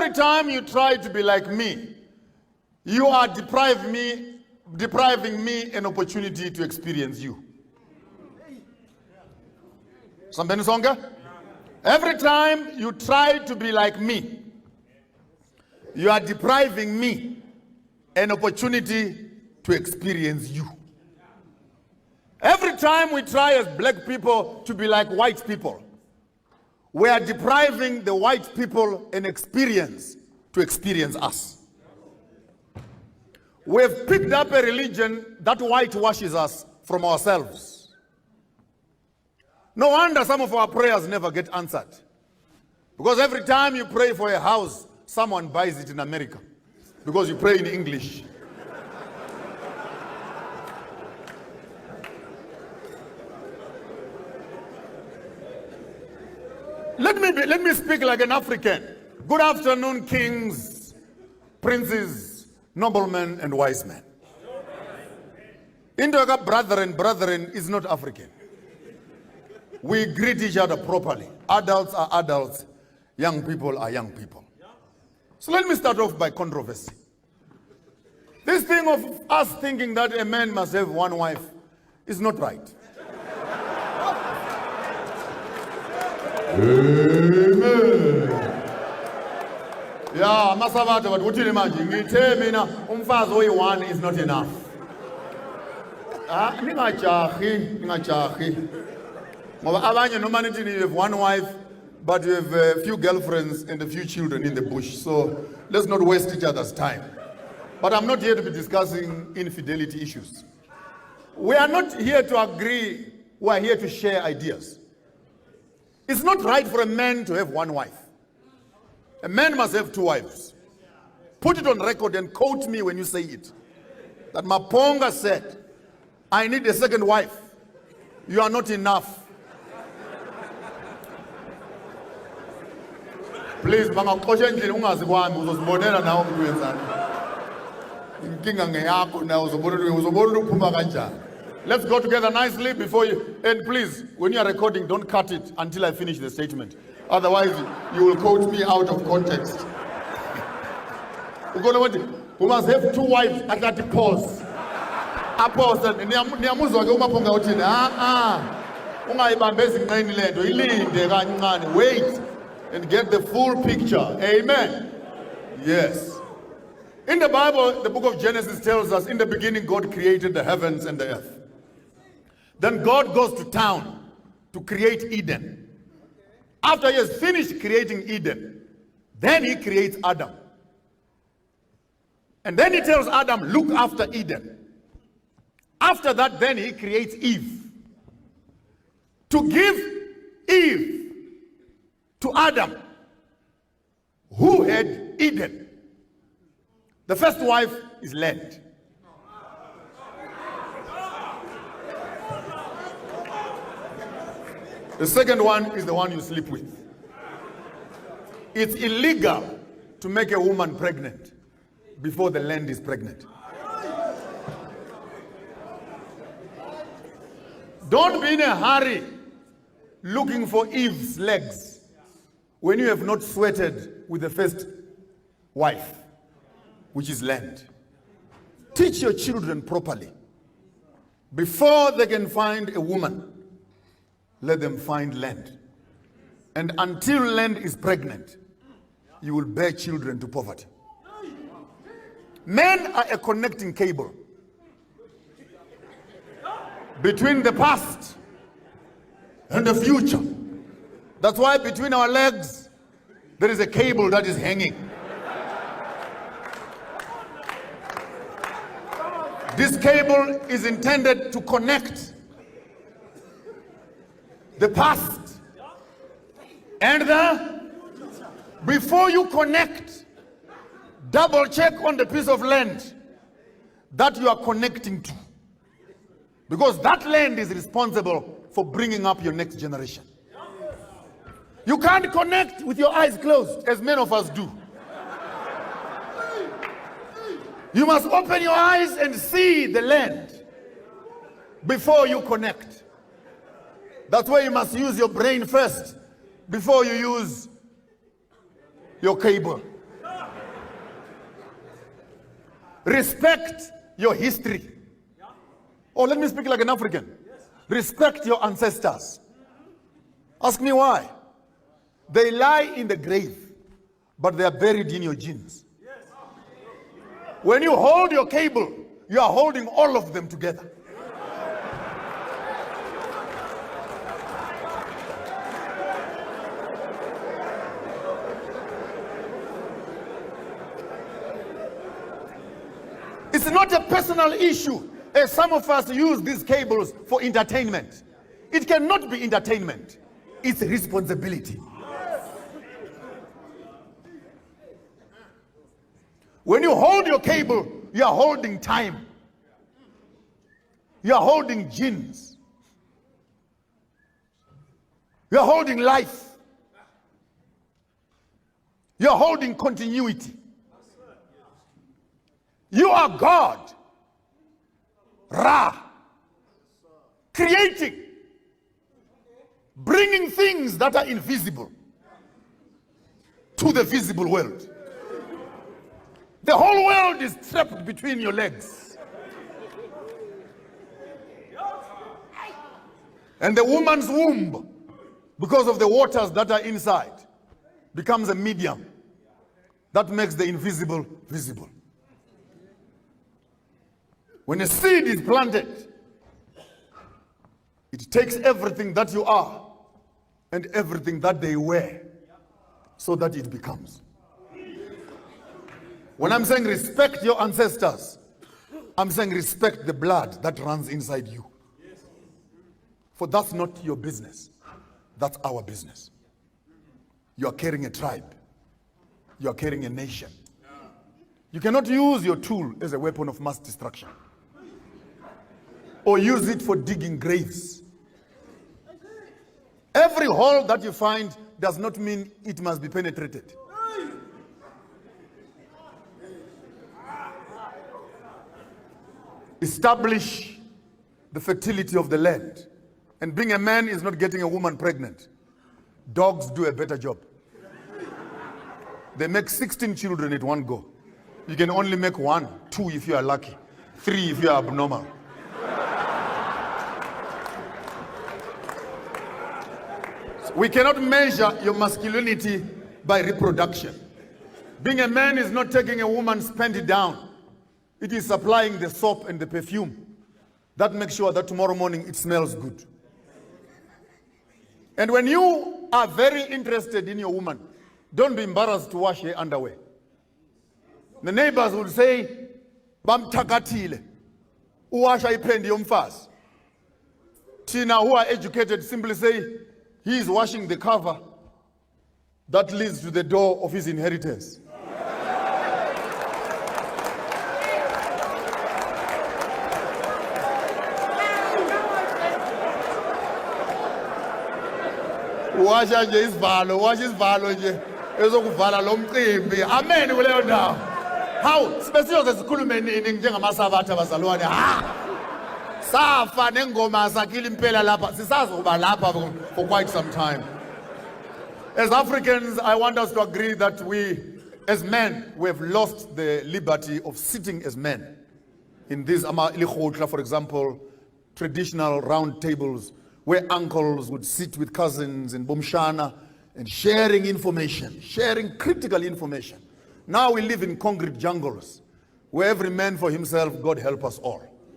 Every time you try to be like me, you are depriving me an opportunity to experience you. Something songa? Every time you try to be like me, you are depriving me an opportunity to experience you. Every time we try as black people to be like white people, we are depriving the white people an experience to experience us. We've picked up a religion that whitewashes us from ourselves. No wonder some of our prayers never get answered. Because every time you pray for a house, someone buys it in America. Because you pray in English. Let me speak like an African. Good afternoon, kings, princes, noblemen, and wise men. Indoga brethren is not African. We greet each other properly. Adults are adults. Young people are young people. So let me start off by controversy. This thing of us thinking that a man must have one wife is not right. Amen. Yeah, masabata but what you imagine? Ngithe mina umfazi oyi-one is not enough. Ningajahi. Ngoba abanye noma nithi you have one wife but you have a few girlfriends and a few children in the bush. So let's not waste each other's time. But I'm not here to be discussing infidelity issues. We are not here to agree. We are here to share ideas. It's not right for a man to have one wife. A man must have two wives. Put it on record and quote me when you say it. That Maponga said, I need a second wife. You are not enough. Please, bangaxosha endlini ungazi kwami uzosibonela nawe umuntu wenzani. Inkinga ngeyakho na uzobona ukuphuma kanjani. Let's go together nicely before you, and please, when you are recording, don't cut it until I finish the statement. Otherwise, you will quote me out of context. We must have two wives. I got to pause. I pause. Niyamuzwa ke uMaponga uthini? Ungayibambezi nqeni lento, ilinde kancane. Wait and get the full picture. Amen. Yes. In the Bible, the book of Genesis tells us, in the beginning, God created the heavens and the earth. Then God goes to town to create Eden. After he has finished creating Eden, then he creates Adam. And then he tells Adam, look after Eden. After that, then he creates Eve. To give Eve to Adam, who had Eden. The first wife is land. The second one is the one you sleep with. It's illegal to make a woman pregnant before the land is pregnant. Don't be in a hurry looking for Eve's legs when you have not sweated with the first wife, which is land. Teach your children properly. Before they can find a woman, let them find land. And until land is pregnant, you will bear children to poverty. Men are a connecting cable between the past and the future. That's why between our legs, there is a cable that is hanging. This cable is intended to connect the past and the. Before you connect, double check on the piece of land that you are connecting to, because that land is responsible for bringing up your next generation. You can't connect with your eyes closed, as many of us do. You must open your eyes and see the land before you connect. That's why you must use your brain first before you use your cable. Respect your history. Or let me speak like an African. Respect your ancestors. Ask me why. They lie in the grave, but they are buried in your genes. When you hold your cable, you are holding all of them together. It's not a personal issue, as some of us use these cables for entertainment. It cannot be entertainment. It's a responsibility. When you hold your cable, you are holding time. You are holding genes. You are holding life. You are holding continuity. You are God, Ra, creating, bringing things that are invisible to the visible world. The whole world is trapped between your legs. And the woman's womb, because of the waters that are inside, becomes a medium that makes the invisible visible. When a seed is planted, it takes everything that you are and everything that they were so that it becomes. When I'm saying respect your ancestors, I'm saying respect the blood that runs inside you. For that's not your business. That's our business. You are carrying a tribe. You are carrying a nation. You cannot use your tool as a weapon of mass destruction, or use it for digging graves. Every hole that you find does not mean it must be penetrated. Establish the fertility of the land. And being a man is not getting a woman pregnant. Dogs do a better job. They make 16 children at one go. You can only make 1, 2 if you are lucky, 3 if you are abnormal. We cannot measure your masculinity by reproduction. Being a man is not taking a woman's panty down. It is supplying the soap and the perfume that makes sure that tomorrow morning it smells good. And when you are very interested in your woman, don't be embarrassed to wash her underwear. The neighbors would say, "Bamthakathile, uwasha ipendi yomfazi." Tina, who are educated, simply say, "He is washing the cover that leads to the door of his inheritance." Washa nje isivalo nje ezokuvala lo mcimbi. Amen kuleyo ndawo. Hawu sibesiyoze sikhulume nini njengamasabatha abazalwane? Safa nengoma sakhila impela lapha. Sisazokuba lapha for quite some time. As Africans, I want us to agree that we, as men, we have lost the liberty of sitting as men. In these for example, traditional round tables, where uncles would sit with cousins in Bomshana and sharing information, sharing critical information. Now we live in concrete jungles, where every man for himself, God help us all.